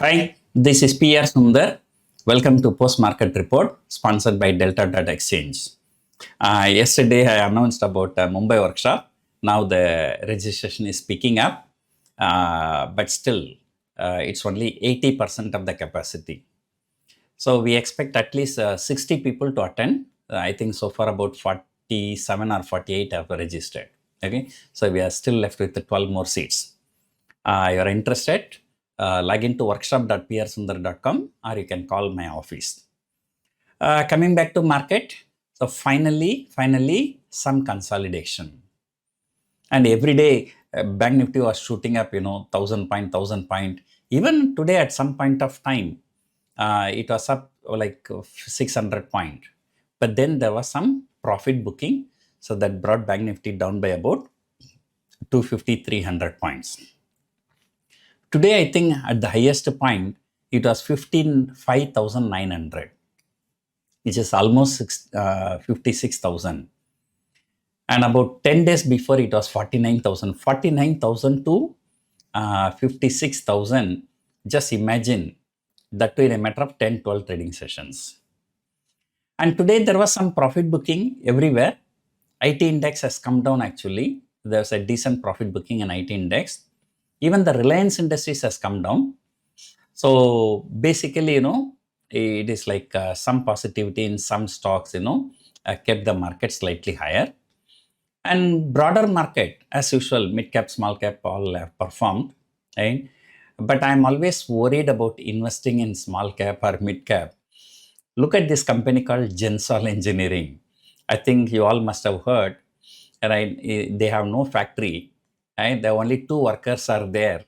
Hi, this is PR Sundar. Welcome to Post Market Report, sponsored by Delta Data Exchange. Yesterday, I announced about Mumbai workshop. Now the registration is picking up, but still, it's only 80% of the capacity. So we expect at least 60 people to attend. I think so far about 47 or 48 have registered. Okay, so we are still left with 12 more seats. You are interested? Log into workshop.prsundar.com or you can call my office. Coming back to market, so finally some consolidation. And every day, Bank Nifty was shooting up, 1,000 point. Even today at some point of time, it was up like 600 point. But then there was some profit booking. So that brought Bank Nifty down by about 250, 300 points. Today, I think at the highest point, it was 5,900, which is almost 56,000. And about 10 days before, it was 49,000. 49,000 to 56,000. Just imagine that in a matter of 10, 12 trading sessions. And today, there was some profit booking everywhere. IT index has come down actually. There's a decent profit booking in IT index. Even the Reliance Industries has come down. So basically, it is like some positivity in some stocks, kept the market slightly higher. And broader market, as usual, mid-cap, small-cap all have performed. Right? But I'm always worried about investing in small-cap or mid-cap. Look at this company called Gensol Engineering. I think you all must have heard, right? They have no factory. Right? There are only 2 workers are there,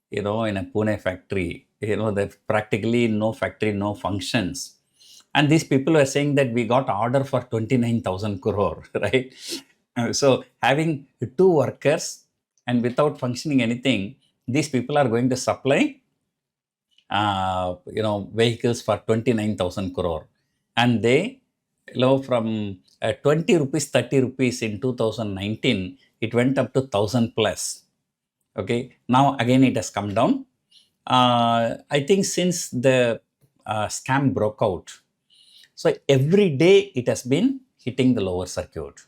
in a Pune factory. There's practically no factory, no functions. And these people were saying that we got order for 29,000 crore, right? So having 2 workers and without functioning anything, these people are going to supply, vehicles for 29,000 crore. And they, from 20 rupees, 30 rupees in 2019, it went up to 1,000 plus. Okay, now again it has come down. I think since the scam broke out, so every day it has been hitting the lower circuit.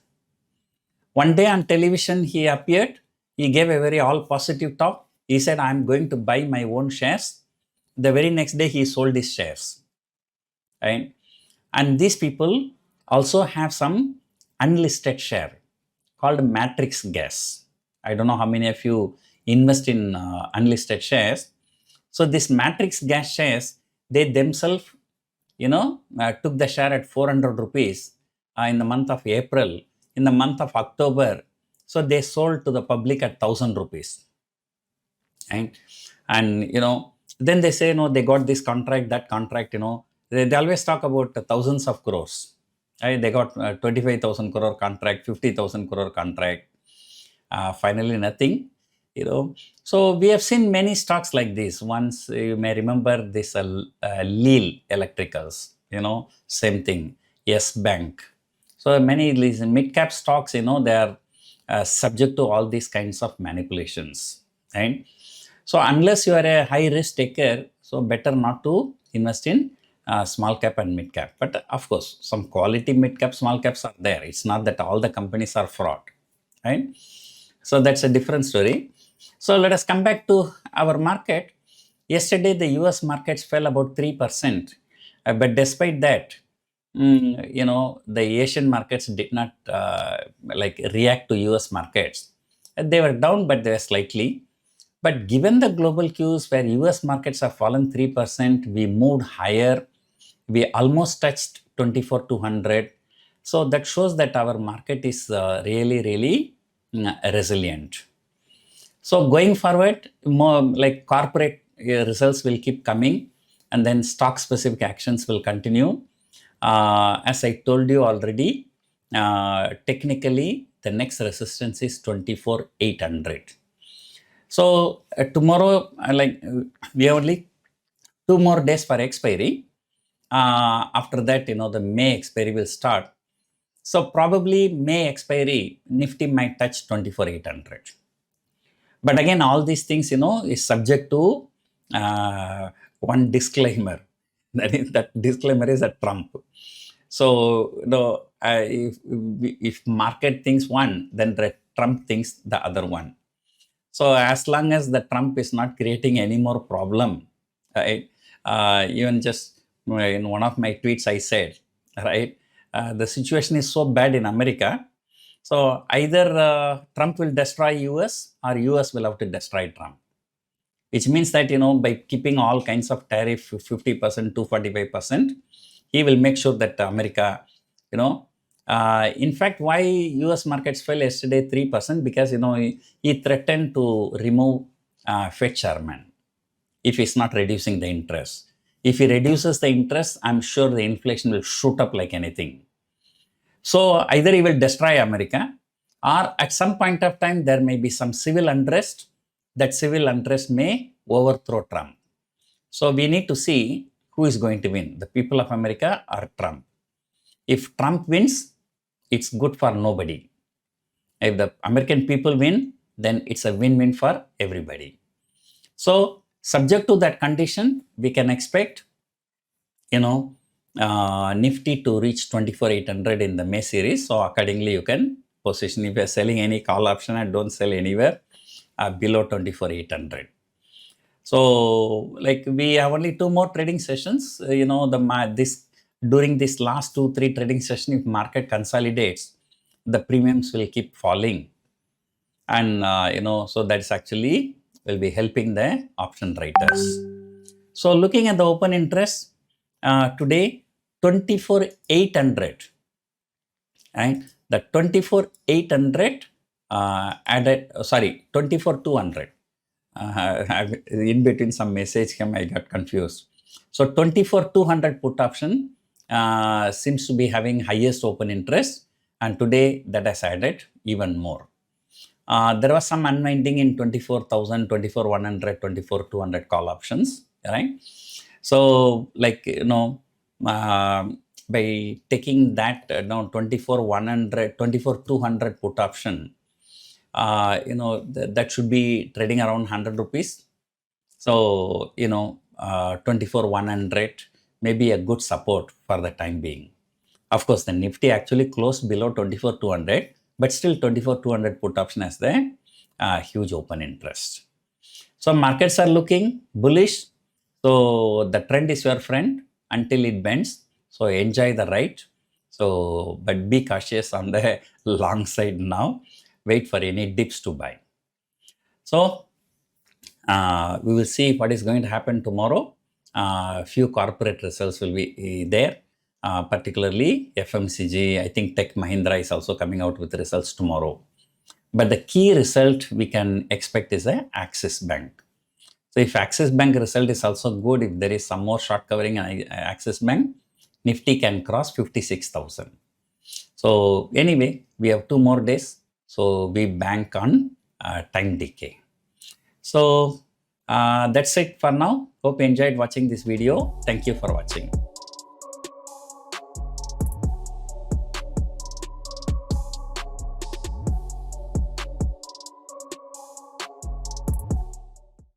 One day on television he appeared, he gave a very all positive talk. He said, I'm going to buy my own shares. The very next day he sold his shares. Right? And these people also have some unlisted share called Matrix Gas. I don't know how many of you invest in unlisted shares. So this Matrix Gas shares, they themselves, took the share at 400 rupees in the month of April. In the month of October, so they sold to the public at 1,000 rupees. Right? And, then they say, they got this contract, that contract, they always talk about thousands of crores. Right? They got 25,000 crore contract, 50,000 crore contract. Finally, nothing. So we have seen many stocks like this. Once you may remember this Lille Electricals, same thing. Yes Bank. So many mid-cap stocks, they are subject to all these kinds of manipulations. Right? So unless you are a high risk taker, so better not to invest in small cap and mid cap. But of course, some quality mid cap, small caps are there. It's not that all the companies are fraud. Right? So that's a different story. So let us come back to our market. Yesterday, the US markets fell about 3%. But despite that, the Asian markets did not react to US markets. They were down, but they were slightly. But given the global cues where US markets have fallen 3%, we moved higher. We almost touched 24,200. So that shows that our market is really resilient. So going forward, more like corporate results will keep coming, and then stock specific actions will continue. As I told you already, technically the next resistance is 24,800. So tomorrow, we have only 2 more days for expiry. After that, the May expiry will start. So probably May expiry, Nifty might touch 24,800. But again, all these things, is subject to one disclaimer. That disclaimer is a Trump. So, if market thinks one, then the Trump thinks the other one. So as long as the Trump is not creating any more problem, right? Even just in one of my tweets I said, right, the situation is so bad in America. So either Trump will destroy US or US will have to destroy Trump. Which means that, by keeping all kinds of tariff 50% to 45%, he will make sure that America, in fact, why US markets fell yesterday 3%? Because, he threatened to remove Fed chairman if he's not reducing the interest. If he reduces the interest, I'm sure the inflation will shoot up like anything. So either he will destroy America, or at some point of time, there may be some civil unrest. That civil unrest may overthrow Trump. So we need to see who is going to win, the people of America or Trump. If Trump wins, it's good for nobody. If the American people win, then it's a win-win for everybody. So subject to that condition, we can expect, Nifty to reach 24,800 in the May series. So accordingly, you can position. If you're selling any call option, and don't sell anywhere below 24,800. So, like, we have only 2 more trading sessions. During this last 2-3 trading session, if market consolidates, the premiums will keep falling, and so that's actually will be helping the option writers. So, looking at the open interest today, 24,800, right? The 24,800 added, 24,200. In between some message came, I got confused. So 24,200 put option seems to be having highest open interest, and today that has added even more. There was some unwinding in 24,000, 24,100, 24,200 call options, right? So, like, by taking that 24,100, 24,200 put option, that should be trading around 100 rupees. So, 24,100 may be a good support for the time being. Of course, the Nifty actually closed below 24,200, but still 24,200 put option has the huge open interest. So markets are looking bullish. So the trend is your friend until it bends. So enjoy the ride. So, but be cautious on the long side now. Wait for any dips to buy. So we will see what is going to happen tomorrow. Few corporate results will be there, particularly FMCG. I think Tech Mahindra is also coming out with results tomorrow. But the key result we can expect is the Axis Bank. So if Axis Bank result is also good, if there is some more short covering in Axis Bank, Nifty can cross 56,000. So anyway, we have 2 more days. So we bank on time decay. So that's it for now. Hope you enjoyed watching this video. Thank you for watching.